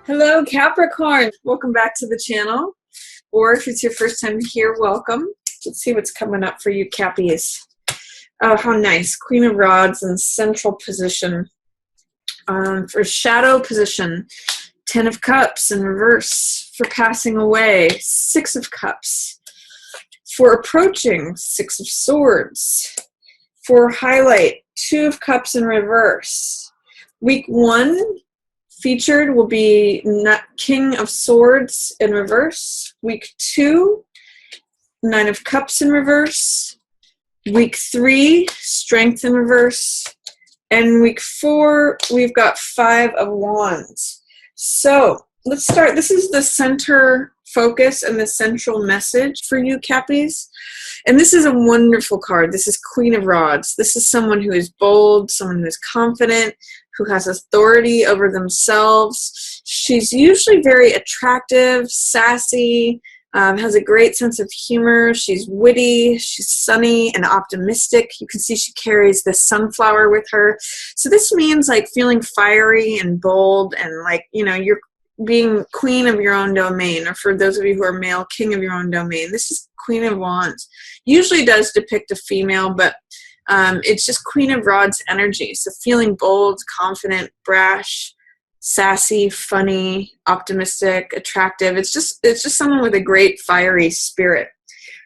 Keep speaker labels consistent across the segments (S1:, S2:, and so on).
S1: Hello, Capricorn. Welcome back to the channel. Or if it's your first time here, welcome. Let's see what's coming up for you, Cappies. Oh, how nice. Queen of Rods in central position. For shadow position, 10 of Cups in reverse. For passing away, 6 of Cups. For approaching, 6 of Swords. For highlight, 2 of Cups in reverse. Week 1 featured will be King of Swords in reverse. Week 2, 9 of Cups in reverse. Week 3, Strength in reverse. And week 4, we've got 5 of Wands. So let's start. This is the center focus and the central message for you, Cappies. And this is a wonderful card. This is Queen of Rods. This is someone who is bold, someone who is confident, who has authority over themselves. She's usually very attractive, sassy, has a great sense of humor. She's witty, she's sunny and optimistic. You can see she carries the sunflower with her. So this means like feeling fiery and bold and like, you know, you're being queen of your own domain, or for those of you who are male, king of your own domain. This is Queen of Wands. Usually does depict a female, but it's just Queen of Rods energy. So feeling bold, confident, brash, sassy, funny, optimistic, attractive. It's just someone with a great fiery spirit.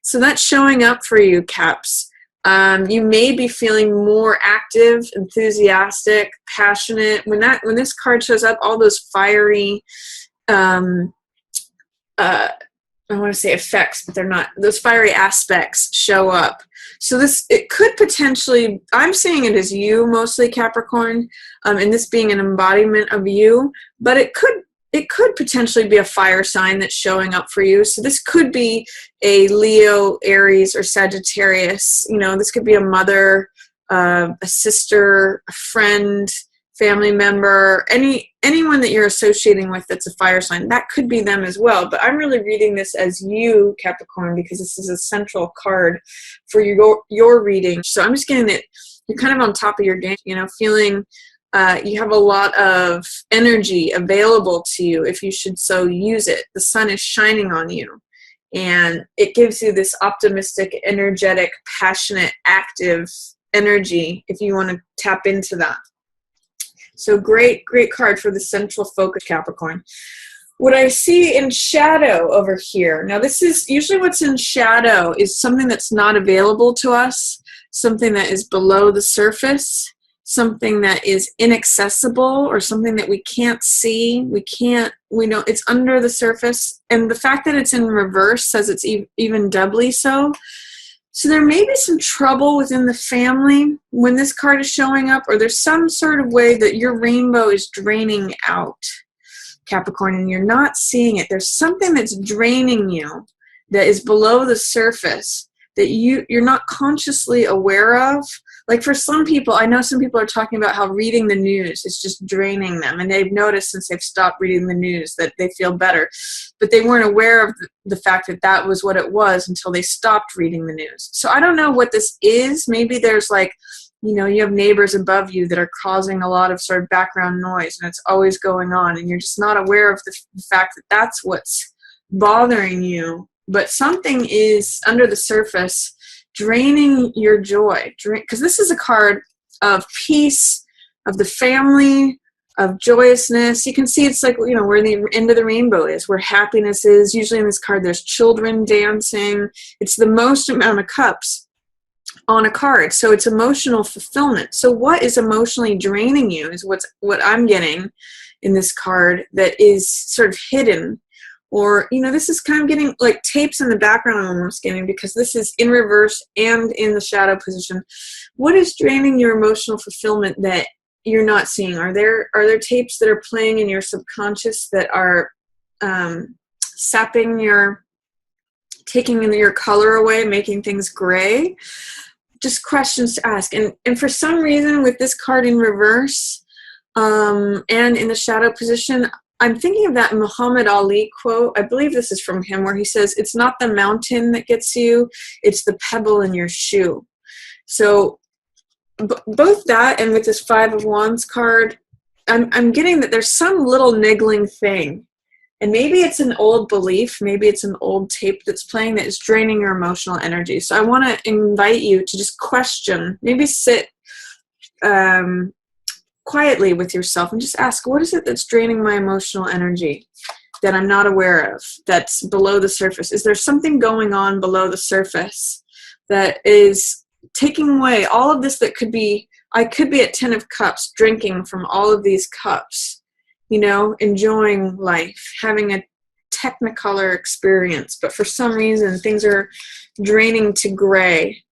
S1: So that's showing up for you, Caps. You may be feeling more active, enthusiastic, passionate. When this card shows up, all those fiery I want to say effects, but they're not. Those fiery aspects show up. So it could potentially, I'm seeing it as you mostly, Capricorn, and this being an embodiment of you, but it could potentially be a fire sign that's showing up for you. So this could be a Leo, Aries, or Sagittarius. You know, this could be a mother, a sister, a friend, family member, anyone that you're associating with that's a fire sign. That could be them as well. But I'm really reading this as you, Capricorn, because this is a central card for your reading. So I'm just getting that you're kind of on top of your game, you know, feeling you have a lot of energy available to you if you should so use it. The sun is shining on you, and it gives you this optimistic, energetic, passionate, active energy if you want to tap into that. So great card for the central focus, Capricorn. What I see in shadow over here, now this is usually what's in shadow is something that's not available to us, something that is below the surface, something that is inaccessible, or something that we can't see. We know it's under the surface. And the fact that it's in reverse says it's even doubly so. So there may be some trouble within the family when this card is showing up, or there's some sort of way that your rainbow is draining out, Capricorn, and you're not seeing it. There's something that's draining you that is below the surface that you're not consciously aware of. Like for some people, I know some people are talking about how reading the news is just draining them, and they've noticed since they've stopped reading the news that they feel better, but they weren't aware of the fact that that was what it was until they stopped reading the news. So I don't know what this is. Maybe there's like, you know, you have neighbors above you that are causing a lot of sort of background noise, and it's always going on, and you're just not aware of the fact that that's what's bothering you. But something is under the surface draining your joy, because this is a card of peace, of the family, of joyousness. You can see it's like, you know, where the end of the rainbow is, where happiness is. Usually in this card there's children dancing. It's the most amount of cups on a card, so it's emotional fulfillment. So what is emotionally draining you is what I'm getting in this card that is sort of hidden. Or, you know, this is kind of getting like tapes in the background I'm almost getting, because this is in reverse and in the shadow position. What is draining your emotional fulfillment that you're not seeing? Are there tapes that are playing in your subconscious that are taking your color away, making things gray? Just questions to ask. And for some reason with this card in reverse and in the shadow position, I'm thinking of that Muhammad Ali quote. I believe this is from him, where he says, it's not the mountain that gets you, it's the pebble in your shoe. So both that and with this 5 of Wands card, I'm getting that there's some little niggling thing. And maybe it's an old belief, maybe it's an old tape that's playing that is draining your emotional energy. So I want to invite you to just question, maybe sit quietly with yourself and just ask, what is it that's draining my emotional energy that I'm not aware of, that's below the surface? Is there something going on below the surface that is taking away all of this that could be, I could be at 10 of Cups, drinking from all of these cups, you know, enjoying life, having a technicolor experience, but for some reason things are draining to gray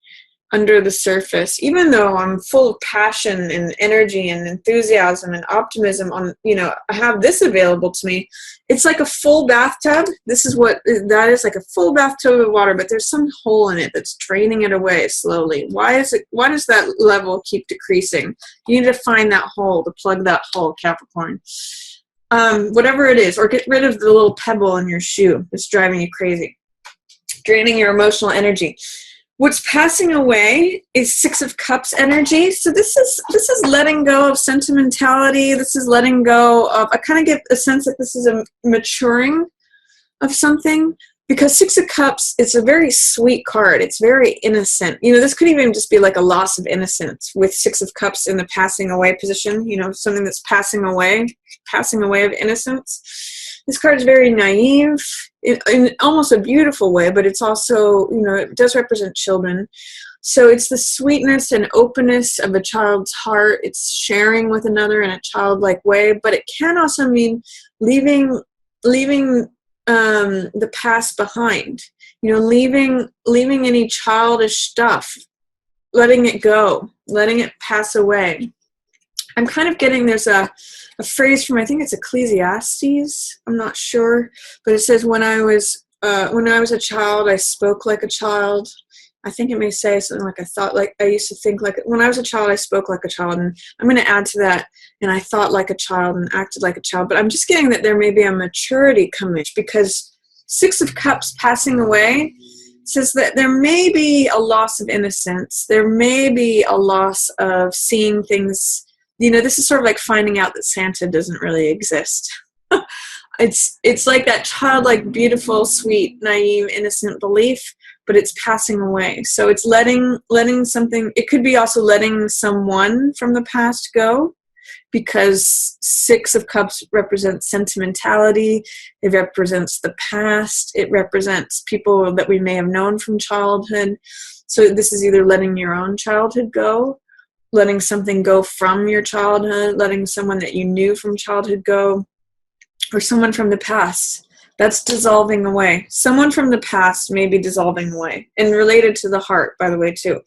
S1: under the surface, even though I'm full of passion and energy and enthusiasm and optimism on, you know, I have this available to me. It's like a full bathtub. This is what that is, like a full bathtub of water, but there's some hole in it that's draining it away slowly. Why does that level keep decreasing? You need to find that hole, to plug that hole, Capricorn. Whatever it is, or get rid of the little pebble in your shoe that's driving you crazy, draining your emotional energy. What's passing away is 6 of Cups energy. So this is letting go of sentimentality. This is letting go of, I kind of get a sense that this is a maturing of something, because 6 of Cups, it's a very sweet card. It's very innocent. You know, this could even just be like a loss of innocence with 6 of Cups in the passing away position, you know, something that's passing away of innocence. This card is very naive in almost a beautiful way, but it's also, you know, it does represent children. So it's the sweetness and openness of a child's heart. It's sharing with another in a childlike way, but it can also mean leaving the past behind. You know, leaving any childish stuff, letting it go, letting it pass away. I'm kind of getting, there's a phrase from, I think it's Ecclesiastes, I'm not sure, but it says, when I was a child, I spoke like a child. I think it may say something like, I used to think like, when I was a child, I spoke like a child. And I'm going to add to that, and I thought like a child and acted like a child. But I'm just getting that there may be a maturity coming, because 6 of Cups passing away says that there may be a loss of innocence. There may be a loss of seeing things. You know, this is sort of like finding out that Santa doesn't really exist. It's like that childlike, beautiful, sweet, naive, innocent belief, but it's passing away. So it's letting something, it could be also letting someone from the past go, because 6 of Cups represents sentimentality. It represents the past. It represents people that we may have known from childhood. So this is either letting your own childhood go, letting something go from your childhood, letting someone that you knew from childhood go, or someone from the past. That's dissolving away. Someone from the past may be dissolving away, and related to the heart, by the way, too.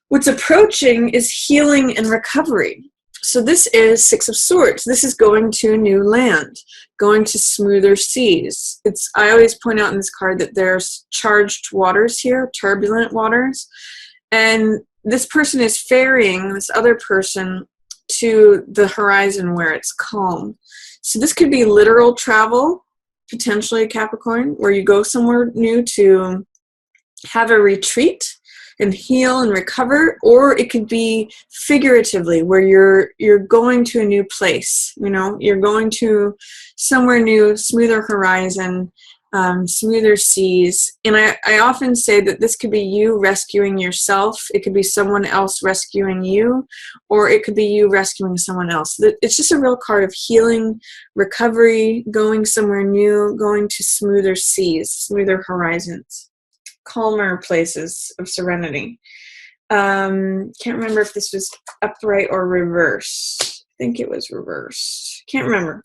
S1: What's approaching is healing and recovery. So this is 6 of Swords. This is going to new land, going to smoother seas. I always point out in this card that there's charged waters here, turbulent waters, and this person is ferrying this other person to the horizon where it's calm. So this could be literal travel, potentially, Capricorn, where you go somewhere new to have a retreat and heal and recover, or it could be figuratively, where you're going to a new place. You know, you're going to somewhere new, smoother horizon, smoother seas. And I often say that this could be you rescuing yourself. It could be someone else rescuing you, or it could be you rescuing someone else. It's just a real card of healing, recovery, going somewhere new, going to smoother seas, smoother horizons, calmer places of serenity. Can't remember if this was upright or reverse. I think it was reversed. Can't remember.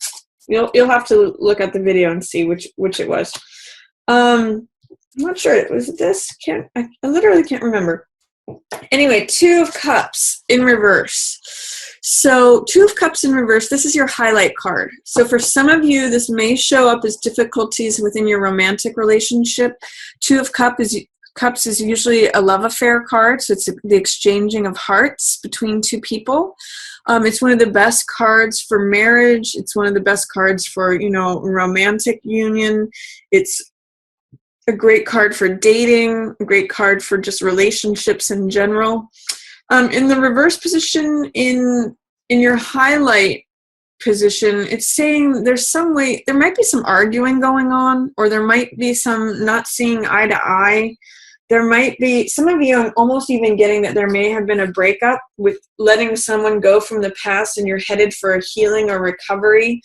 S1: You'll have to look at the video and see which it was. I'm not sure. Was it this? I literally can't remember. Anyway, 2 of Cups in reverse. So 2 of Cups in reverse, this is your highlight card. So for some of you, this may show up as difficulties within your romantic relationship. 2 of Cups is usually a love affair card, so it's the exchanging of hearts between 2 people. It's one of the best cards for marriage. It's one of the best cards for, you know, romantic union. It's a great card for dating, a great card for just relationships in general. In the reverse position in your highlight position, it's saying there's some way, there might be some arguing going on, or there might be some not seeing eye to eye. There might be, some of you almost even getting that there may have been a breakup with letting someone go from the past and you're headed for a healing or recovery.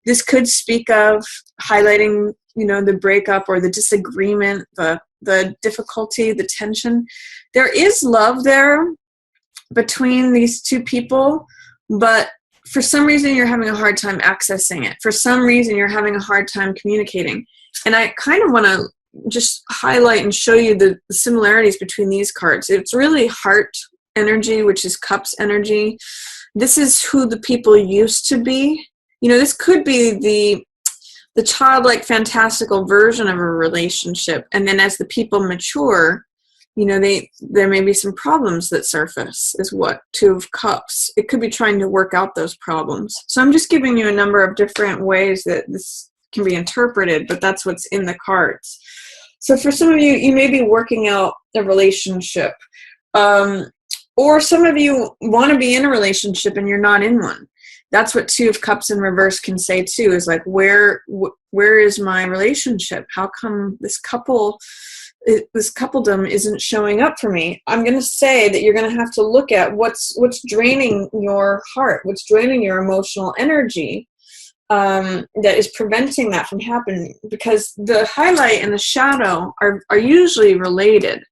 S1: This could speak of highlighting, the breakup or the disagreement, the difficulty, the tension. There is love there between these two people, but for some reason you're having a hard time accessing it. For some reason you're having a hard time communicating. And I kind of want to just highlight and show you the similarities between these cards. It's really heart energy, which is cups energy. This is who the people used to be. This could be the childlike fantastical version of a relationship. And then as the people mature, there may be some problems that surface, is what Two of Cups. It could be trying to work out those problems. So I'm just giving you a number of different ways that this can be interpreted, but that's what's in the cards. So for some of you, you may be working out a relationship. Or some of you want to be in a relationship and you're not in one. That's what Two of Cups in reverse can say too, is like, where is my relationship? How come this coupledom isn't showing up for me? I'm going to say that you're going to have to look at what's draining your heart, what's draining your emotional energy, that is preventing that from happening, because the highlight and the shadow are usually related.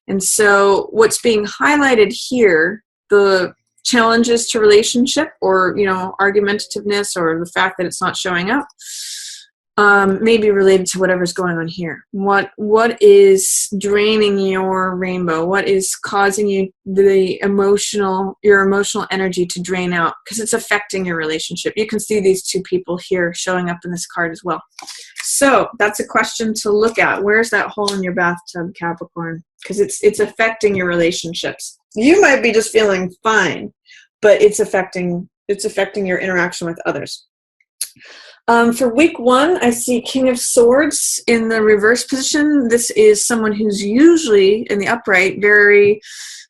S1: And so what's being highlighted here, the challenges to relationship, or argumentativeness, or the fact that it's not showing up, may be related to whatever's going on here. What is draining your rainbow? What is causing you your emotional energy to drain out? Because it's affecting your relationship. You can see these two people here showing up in this card as well. So that's a question to look at. Where's that hole in your bathtub, Capricorn? Because it's affecting your relationships. You might be just feeling fine, but it's affecting your interaction with others. For week 1, I see King of Swords in the reverse position. This is someone who's usually, in the upright, very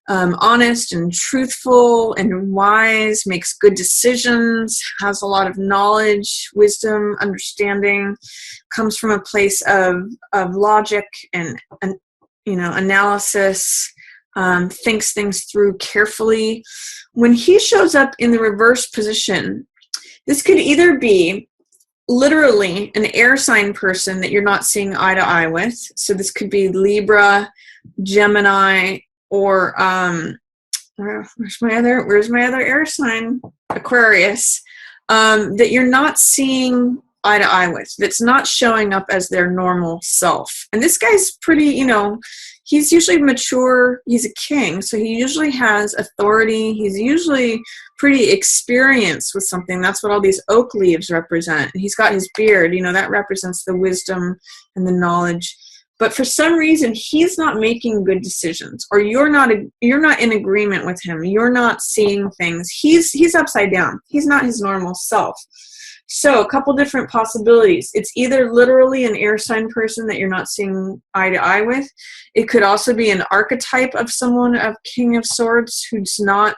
S1: honest and truthful and wise, makes good decisions, has a lot of knowledge, wisdom, understanding, comes from a place of logic and analysis, thinks things through carefully. When he shows up in the reverse position, this could either be literally an air sign person that you're not seeing eye to eye with. So this could be Libra, Gemini, or where's my other air sign? Aquarius, that you're not seeing eye to eye with, that's not showing up as their normal self. And this guy's pretty, he's usually mature. He's a king, so he usually has authority. He's usually pretty experienced with something. That's what all these oak leaves represent. And he's got his beard, that represents the wisdom and the knowledge. But for some reason, he's not making good decisions, or you're not in agreement with him. You're not seeing things. He's upside down. He's not his normal self. So a couple different possibilities. It's either literally an air sign person that you're not seeing eye to eye with. It could also be an archetype of someone of King of Swords who's not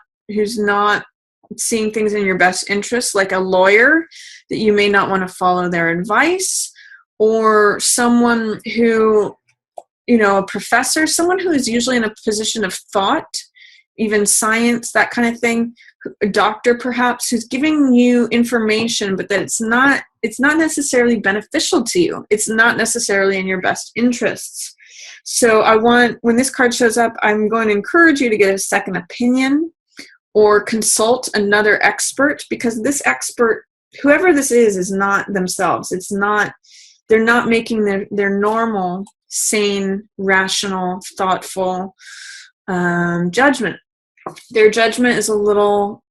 S1: seeing things in your best interest, like a lawyer that you may not want to follow their advice, or someone who, a professor, someone who is usually in a position of thought, even science, that kind of thing, a doctor perhaps, who's giving you information, but that it's not necessarily beneficial to you. It's not necessarily in your best interests. So when this card shows up, I'm going to encourage you to get a second opinion or consult another expert, because this expert, whoever this is not themselves. They're not making their normal, sane, rational, thoughtful judgment. Their judgment is a little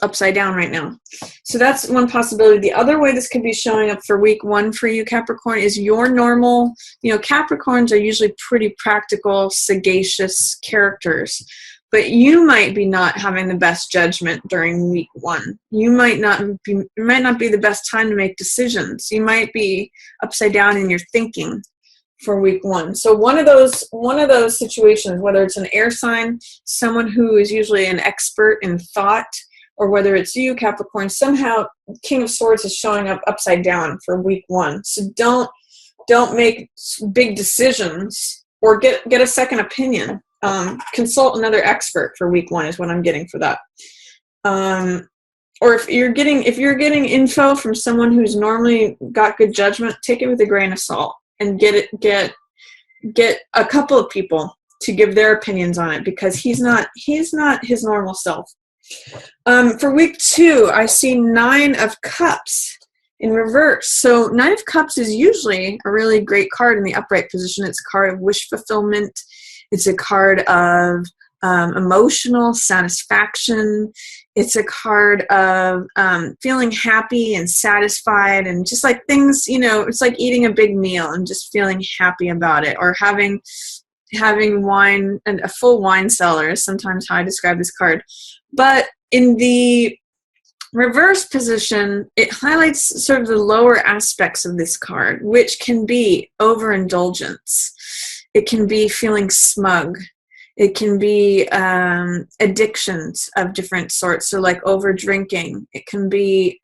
S1: upside down right now. So that's one possibility. The other way this could be showing up for week 1 for you, Capricorn, is your normal, Capricorns are usually pretty practical, sagacious characters, but you might be not having the best judgment during week 1. It might not be the best time to make decisions. You might be upside down in your thinking for week 1. So one of those situations, whether it's an air sign, someone who is usually an expert in thought, or whether it's you, Capricorn, somehow King of Swords is showing up upside down for week 1. So don't make big decisions, or get a second opinion. Consult another expert for week 1 is what I'm getting for that. Or if you're getting info from someone who's normally got good judgment, take it with a grain of salt and get a couple of people to give their opinions on it, because he's not his normal self. For week 2, I see 9 of Cups in reverse. So 9 of Cups is usually a really great card in the upright position. It's a card of wish fulfillment. It's a card of emotional satisfaction. It's a card of feeling happy and satisfied, and just like things, it's like eating a big meal and just feeling happy about it, or having wine, and a full wine cellar is sometimes how I describe this card. But in the reverse position, it highlights sort of the lower aspects of this card, which can be overindulgence. It can be feeling smug. It can be addictions of different sorts, so like over drinking. It can be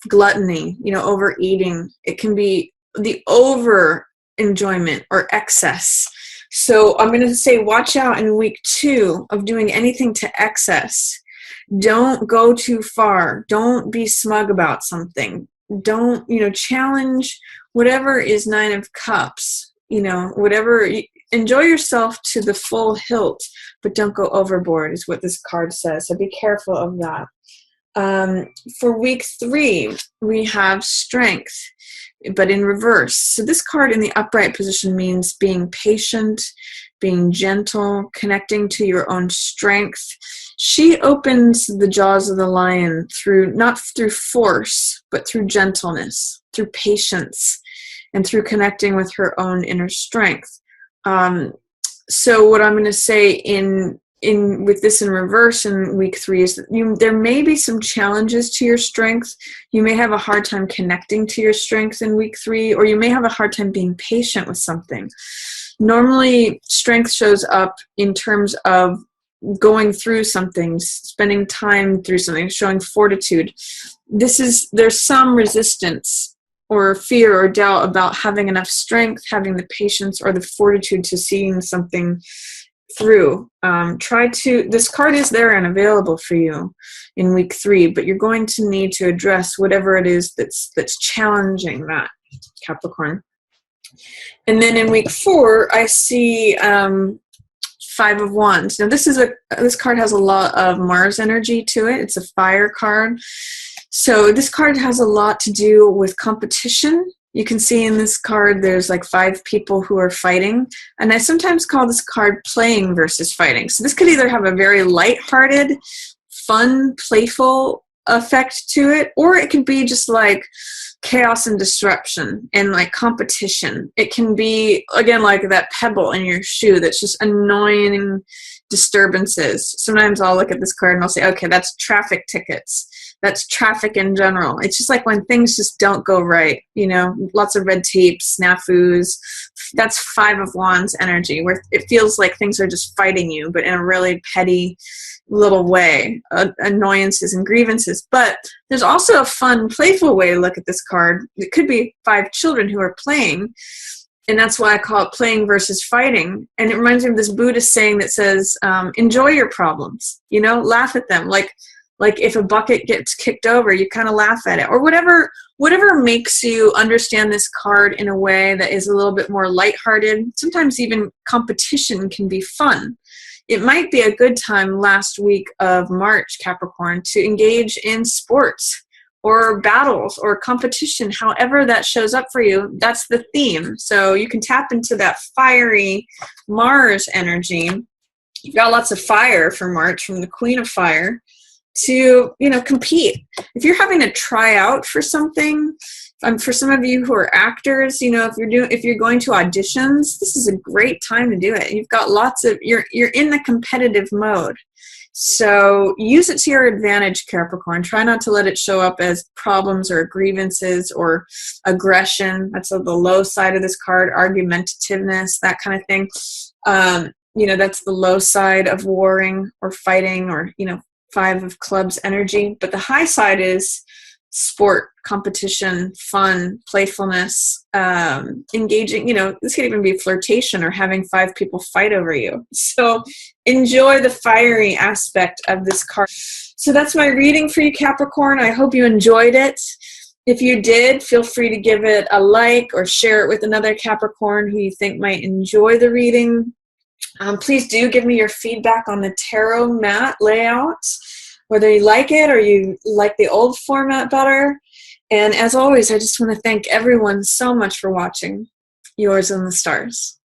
S1: gluttony, overeating. It can be the over enjoyment or excess. So I'm going to say watch out in week 2 of doing anything to excess. Don't go too far. Don't be smug about something. Don't, challenge whatever is 9 of Cups. Whatever. Enjoy yourself to the full hilt, but don't go overboard is what this card says. So be careful of that. For week 3, we have Strength, but in reverse. So this card in the upright position means being patient, being gentle, connecting to your own strength. She opens the jaws of the lion not through force, but through gentleness, through patience, and through connecting with her own inner strength. So what I'm going to say in with this in reverse in week 3 is that there may be some challenges to your strength. You may have a hard time connecting to your strength in week 3, or you may have a hard time being patient with something. Normally, strength shows up in terms of going through something, spending time through something, showing fortitude. There's some resistance or fear or doubt about having enough strength, having the patience or the fortitude to seeing something through. This card is there and available for you in week 3, but you're going to need to address whatever it is that's challenging that, Capricorn. And then in week 4, I see 5 of Wands. Now this card has a lot of Mars energy to it. It's a fire card. So this card has a lot to do with competition. You can see in this card there's like 5 people who are fighting. And I sometimes call this card playing versus fighting. So this could either have a very lighthearted, fun, playful effect to it, or it could be just like chaos and disruption and like competition. It can be, again, like that pebble in your shoe that's just annoying disturbances. Sometimes I'll look at this card and I'll say, okay, that's traffic tickets. That's traffic in general. It's just like when things just don't go right, lots of red tape, snafus. That's 5 of Wands energy, where it feels like things are just fighting you, but in a really petty little way, annoyances and grievances. But there's also a fun, playful way to look at this card. It could be 5 children who are playing, and that's why I call it playing versus fighting. And it reminds me of this Buddhist saying that says, enjoy your problems, laugh at them. Like if a bucket gets kicked over, you kind of laugh at it, or whatever makes you understand this card in a way that is a little bit more lighthearted. Sometimes even competition can be fun. It might be a good time last week of March, Capricorn, to engage in sports or battles or competition, however that shows up for you. That's the theme. So you can tap into that fiery Mars energy. You've got lots of fire for March from the Queen of Fire to, compete. If you're having to try out for something, for some of you who are actors, if you're going to auditions, this is a great time to do it. You've got you're in the competitive mode. So use it to your advantage, Capricorn. Try not to let it show up as problems or grievances or aggression. That's the low side of this card, argumentativeness, that kind of thing. That's the low side of warring or fighting or, Five of Clubs energy. But the high side is sport, competition, fun, playfulness, engaging. This could even be flirtation or having 5 people fight over you. So enjoy the fiery aspect of this card. So that's my reading for you, Capricorn. I hope you enjoyed it. If you did, feel free to give it a like or share it with another Capricorn who you think might enjoy the reading. Please do give me your feedback on the tarot mat layout, whether you like it or you like the old format better. And as always, I just want to thank everyone so much for watching. Yours in the stars.